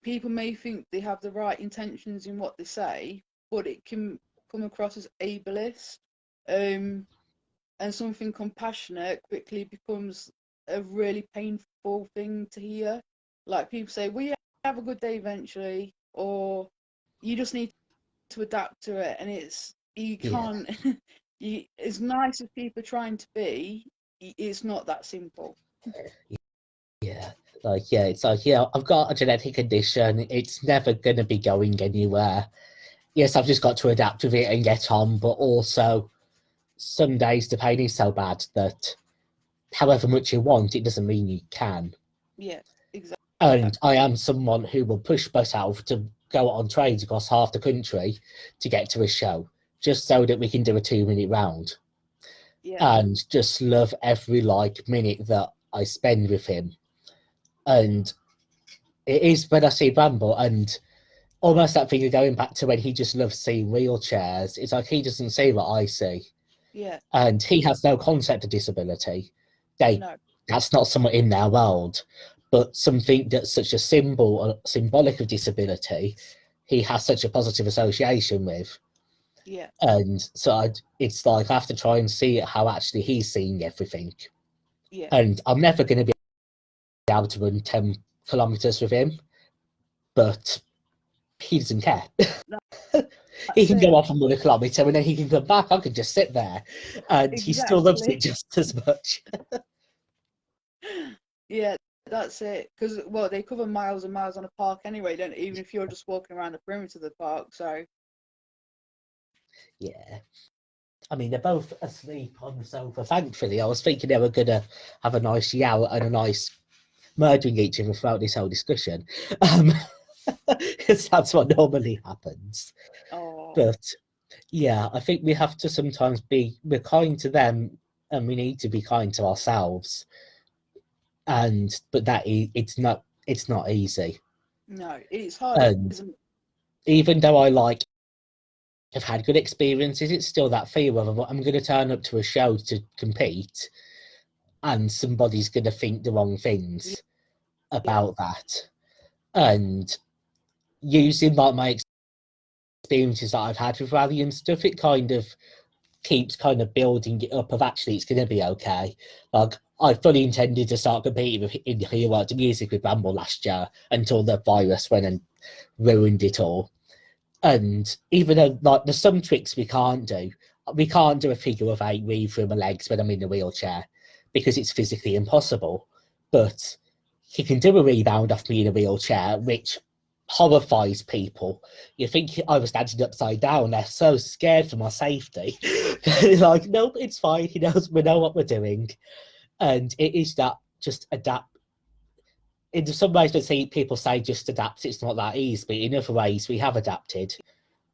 people may think they have the right intentions in what they say, but it can come across as ableist. Um, and something compassionate quickly becomes a really painful thing to hear. Like people say, "Well, yeah, have a good day eventually," or "You just need to adapt to it," and you Yeah. can't. As nice as people are trying to be, it's not that simple. Yeah. It's like, I've got a genetic condition. It's never going to be going anywhere. Yes, I've just got to adapt with it and get on. But also, some days the pain is so bad that however much you want, it doesn't mean you can. Yeah, exactly. And I am someone who will push myself to go on trains across half the country to get to a show, just so that we can do a 2 minute round. Yeah, And just love every minute that I spend with him. And it is when I see Bramble, and almost that thing of going back to when he just loves seeing wheelchairs. It's like he doesn't see what I see, yeah, and he has no concept of disability. They no, That's not somewhat in their world, but something that's such a symbolic of disability, he has such a positive association with. yeah, And so it's like I have to try and see how actually he's seeing everything. yeah. And I'm never going to be able to run 10 kilometers with him, but he doesn't care. He That's can go it. off and run a kilometre and then he can come back. I can just sit there. And he still loves it Exactly. just as much. Yeah, that's it. Because well, they cover miles and miles on a park anyway, don't they? Even if you're just walking around the perimeter of the park. So Yeah. I mean, they're both asleep on the sofa, thankfully. I was thinking they were going to have a nice yowl and a nice murdering each other throughout this whole discussion. Because that's what normally happens. oh But yeah, I think we have to sometimes we're kind to them and we need to be kind to ourselves. But it's not easy. no, it's hard, And isn't it? even though have had good experiences, it's still that fear of I'm going to turn up to a show to compete and somebody's going to think the wrong things Yeah, about that. And using my experiences that I've had with rally and stuff, it kind of keeps kind of building it up of actually it's going to be okay. Like I fully intended to start competing in Hero to Music with Bramble last year until the virus went and ruined it all. And even though there's some tricks we can't do a figure of eight weave through my legs when I'm in a wheelchair because it's physically impossible. But he can do a rebound off me in a wheelchair, which horrifies people. You think I was standing upside down, they're so scared for my safety. Like, nope, it's fine. We know what we're doing. And it is that just adapt. In some ways, we see people say just adapt, it's not that easy, but in other ways, we have adapted.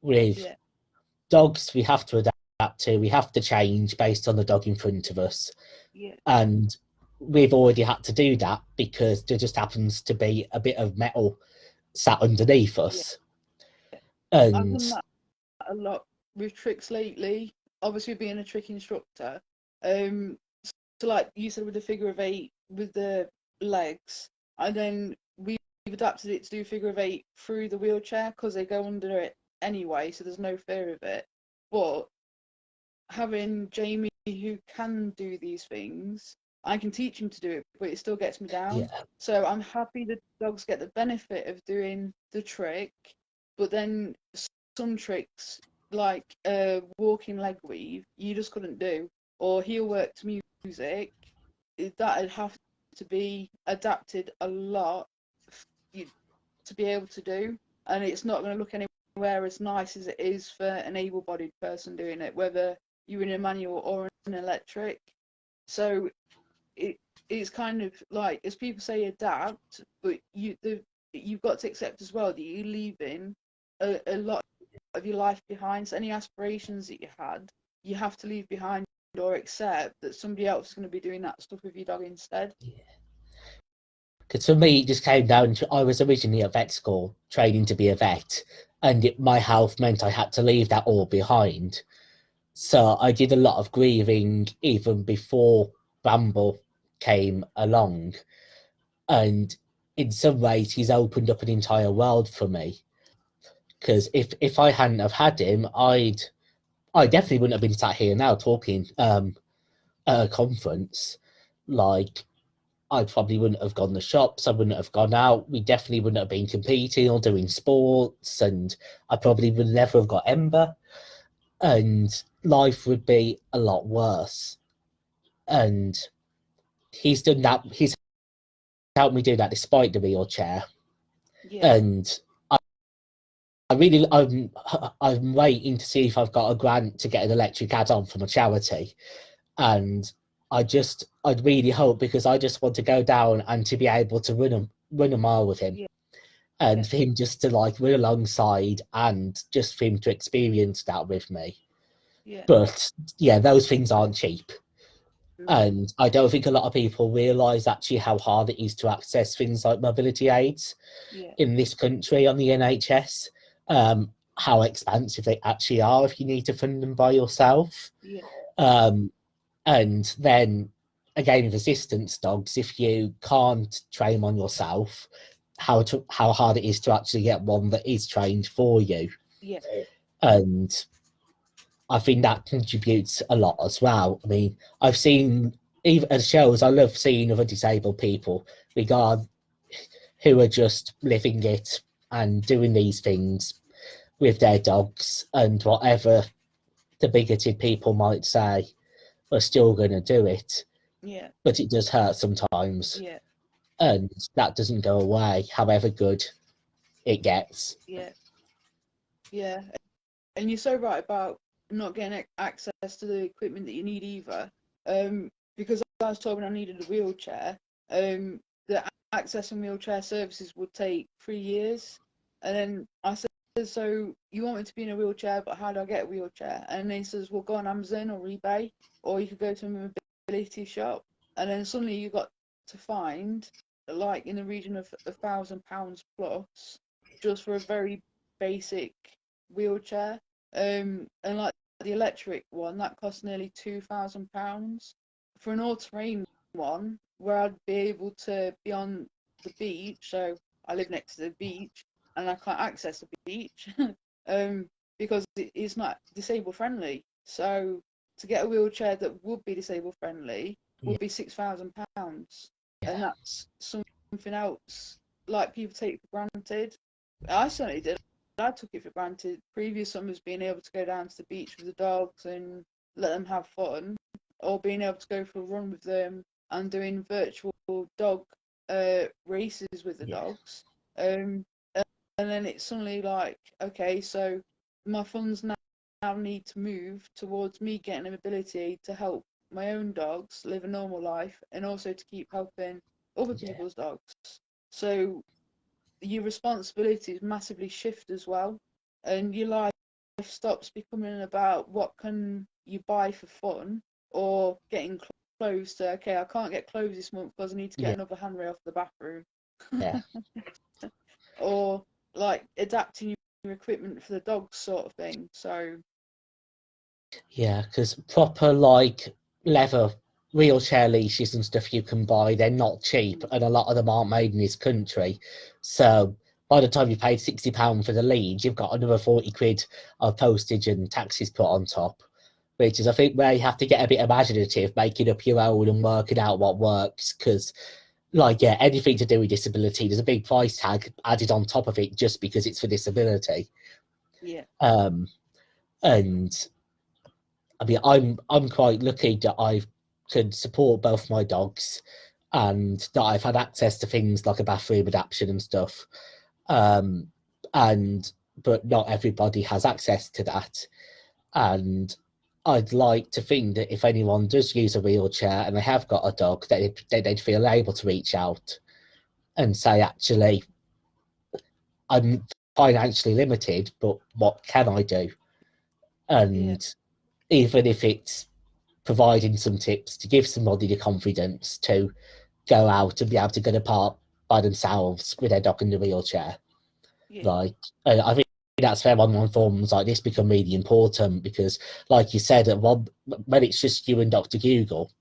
With yeah, dogs, we have to adapt to. We have to change based on the dog in front of us. Yeah. And we've already had to do that because there just happens to be a bit of metal sat underneath Yeah. us. I've And done that a lot with tricks lately. Obviously, being a trick instructor, um, so like you said with the figure of eight with the legs, and then we've adapted it to do figure of eight through the wheelchair because they go under it anyway, so there's no fear of it. But having Jamie who can do these things, I can teach him to do it, but it still gets me down. yeah, So I'm happy that dogs get the benefit of doing the trick, but then some tricks like walking leg weave, you just couldn't do, or heel work to music, that'd have to be adapted a lot to be able to do, and it's not going to look anywhere as nice as it is for an able-bodied person doing it, whether you're in a manual or an electric. So it it's kind of like, as people say, adapt, but you've got to accept as well that you're leaving a lot of your life behind. So any aspirations that you had, you have to leave behind or accept that somebody else is going to be doing that stuff with your dog instead. because for me, it just came down to I was originally at vet school training to be a vet, and my health meant I had to leave that all behind. So I did a lot of grieving even before Bramble came along. And in some ways, he's opened up an entire world for me. Because if I hadn't have had him, I definitely wouldn't have been sat here now talking at a conference. Like, I probably wouldn't have gone to shops. I wouldn't have gone out. We definitely wouldn't have been competing or doing sports, and I probably would never have got Ember. And life would be a lot worse. And he's done that. He's helped me do that despite the wheelchair. Yeah, And I'm waiting to see if I've got a grant to get an electric add-on from a charity. And I'd really hope, because I just want to go down and to be able to run a mile with him, yeah, and yeah, for him just to like run alongside, and just for him to experience that with me. yeah. But yeah, those things aren't cheap. No, And I don't think a lot of people realise actually how hard it is to access things like mobility aids yeah, in this country on the NHS. How expensive they actually are if you need to fund them by yourself. yeah, Um, and then again, with assistance dogs, if you can't train on yourself, how hard it is to actually get one that is trained for you. yeah, And I think that contributes a lot as well. I mean, I've seen, even at shows, I love seeing other disabled people regard who are just living it and doing these things with their dogs, and whatever the bigoted people might say, are still going to do it. yeah, But it does hurt sometimes, yeah, and that doesn't go away, however good it gets. yeah, yeah. And you're so right about not getting access to the equipment that you need either. Because I was told when I needed a wheelchair, the access and wheelchair services would take 3 years. And then I said, so you want me to be in a wheelchair, but how do I get a wheelchair? And he says, well, go on Amazon or eBay, or you could go to a mobility shop. And then suddenly you got to find, like, in the region of £1,000 plus, just for a very basic wheelchair. And like the electric one, that costs nearly £2,000 for an all-terrain one, where I'd be able to be on the beach. So I live next to the beach, and I can't access the beach, um, because it's not disabled friendly. So to get a wheelchair that would be disabled friendly Yeah, would be £6,000, and yeah, that's something else like people take for granted. I certainly did. I took it for granted previous summers, being able to go down to the beach with the dogs and let them have fun, or being able to go for a run with them and doing virtual dog races with the yeah, dogs. Um, and then it's suddenly like, okay, so my funds now need to move towards me getting an ability to help my own dogs live a normal life, and also to keep helping other yeah, people's dogs. So your responsibilities massively shift as well, and your life stops becoming about what can you buy for fun, or getting clothes to, okay, I can't get clothes this month because I need to get Yeah, another handrail for the bathroom. yeah, Or like adapting your equipment for the dogs sort of thing. So yeah. Because proper like leather wheelchair leashes and stuff you can buy, they're not cheap, and a lot of them aren't made in this country. So by the time you paid £60 for the lead, you've got another 40 quid of postage and taxes put on top. Which is, I think, where you have to get a bit imaginative, making up your own and working out what works. Because, like, yeah, anything to do with disability, there's a big price tag added on top of it just because it's for disability. yeah, Um, and I mean, I'm quite lucky that I can support both my dogs, and that I've had access to things like a bathroom adaptation and stuff. Um, and but not everybody has access to that. And I'd like to think that if anyone does use a wheelchair and they have got a dog, they'd feel able to reach out and say, actually, I'm financially limited, but what can I do? yeah, And even if it's providing some tips to give somebody the confidence to go out and be able to go to park by themselves with their dog in the wheelchair. yeah, Like, I think that's where online forums like this become really important because, like you said, when it's just you and Dr. Google,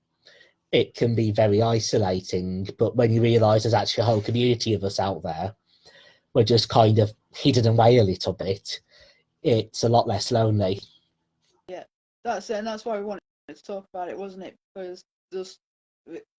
it can be very isolating. But when you realise there's actually a whole community of us out there, we're just kind of hidden away a little bit. It's a lot less lonely. yeah. That's it, and that's why we wanted to talk about it, wasn't it? Because just,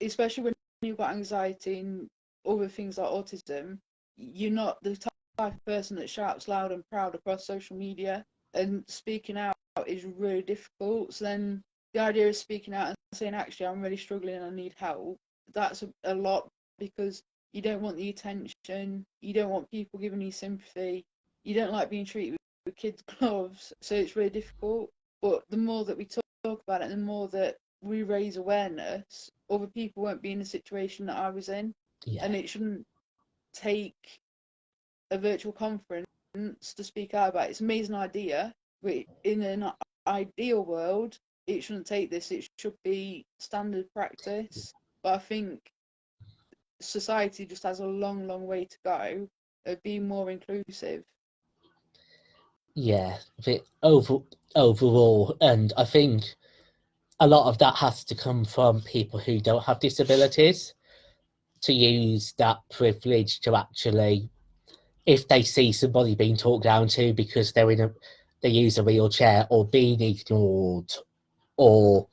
especially when you've got anxiety and other things like autism, you're not the type of person that shouts loud and proud across social media, and speaking out is really difficult. So then the idea of speaking out and saying, actually, I'm really struggling and I need help, that's a lot, because you don't want the attention, you don't want people giving you sympathy, you don't like being treated with kids' gloves, so it's really difficult. But the more that we talk about it, and the more that we raise awareness, other people won't be in the situation that I was in. Yeah, And it shouldn't take a virtual conference to speak out about it. It's an amazing idea, but in an ideal world, it shouldn't take this. It should be standard practice. But I think society just has a long, long way to go of being more inclusive. yeah. Overall, and I think a lot of that has to come from people who don't have disabilities to use that privilege to actually, if they see somebody being talked down to because they use a wheelchair or being ignored or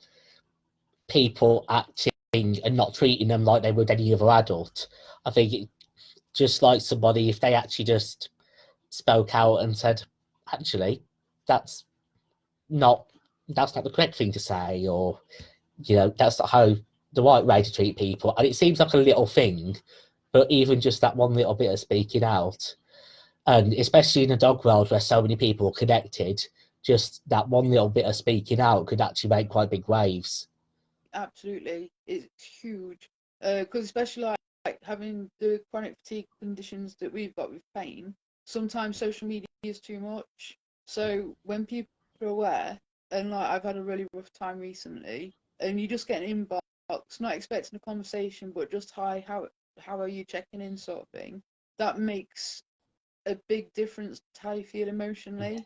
people acting and not treating them like they would any other adult. I think just like somebody, if they actually just spoke out and said, actually, that's not that's not the correct thing to say, or that's not how the right way to treat people. And it seems like a little thing, but even just that one little bit of speaking out, and especially in a dog world where so many people are connected, just that one little bit of speaking out could actually make quite big waves. Absolutely, it's huge. Because especially like having the chronic fatigue conditions that we've got with pain, sometimes social media is too much. So when people are aware, and like I've had a really rough time recently, and you just get an inbox, not expecting a conversation, but just hi, how are you, checking in, sort of thing. That makes a big difference to how you feel emotionally.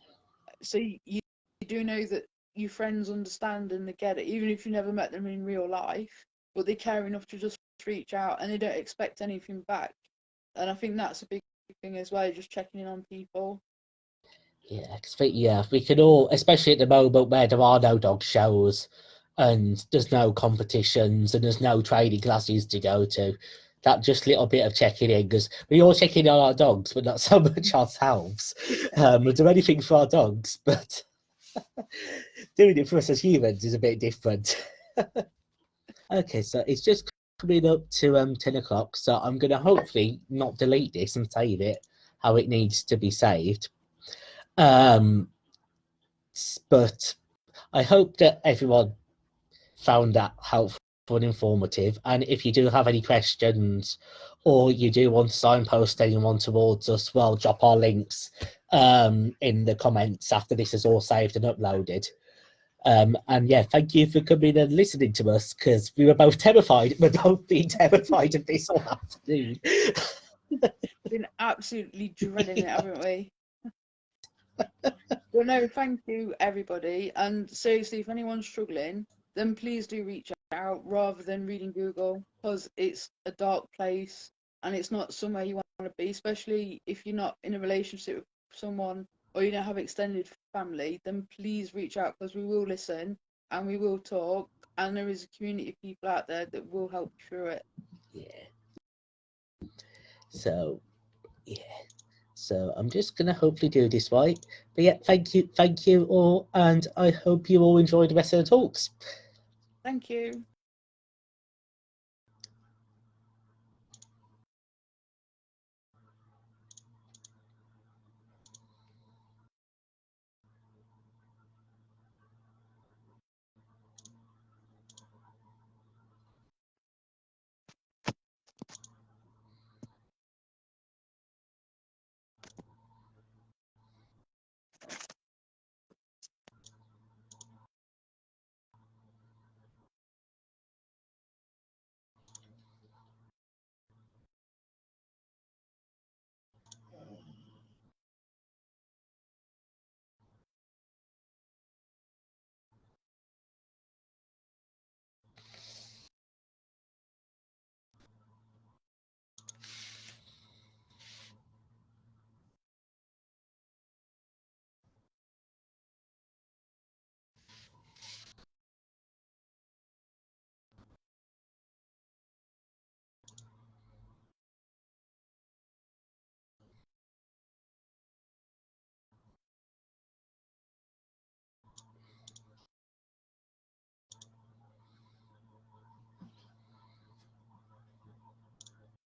So you do know that your friends understand and they get it, even if you never met them in real life, but they care enough to just reach out and they don't expect anything back. And I think that's a big thing as well, just checking in on people. Yeah, yeah, we can all, especially at the moment where there are no dog shows and there's no competitions and there's no training classes to go to. That just little bit of checking in, because we all check in on our dogs, but not so much ourselves. We do anything for our dogs, but doing it for us as humans is a bit different. Okay, so it's just coming up to 10 o'clock, so I'm going to hopefully not delete this and save it how it needs to be saved. Um, but I hope that everyone found that helpful and informative. And if you do have any questions or you do want to signpost anyone towards us, well, drop our links in the comments after this is all saved and uploaded. And yeah, thank you for coming and listening to us, because we were both terrified. We're both being terrified of this all afternoon. Been absolutely dreading it, haven't we? Well, no, thank you, everybody. And seriously, if anyone's struggling, then please do reach out rather than reading Google, because it's a dark place and it's not somewhere you want to be, especially if you're not in a relationship with someone or you don't have extended family. Then please reach out, because we will listen and we will talk. And there is a community of people out there that will help you through it. Yeah. So, yeah. So I'm just gonna hopefully do this right. But yeah, thank you all, and I hope you all enjoy the rest of the talks. Thank you.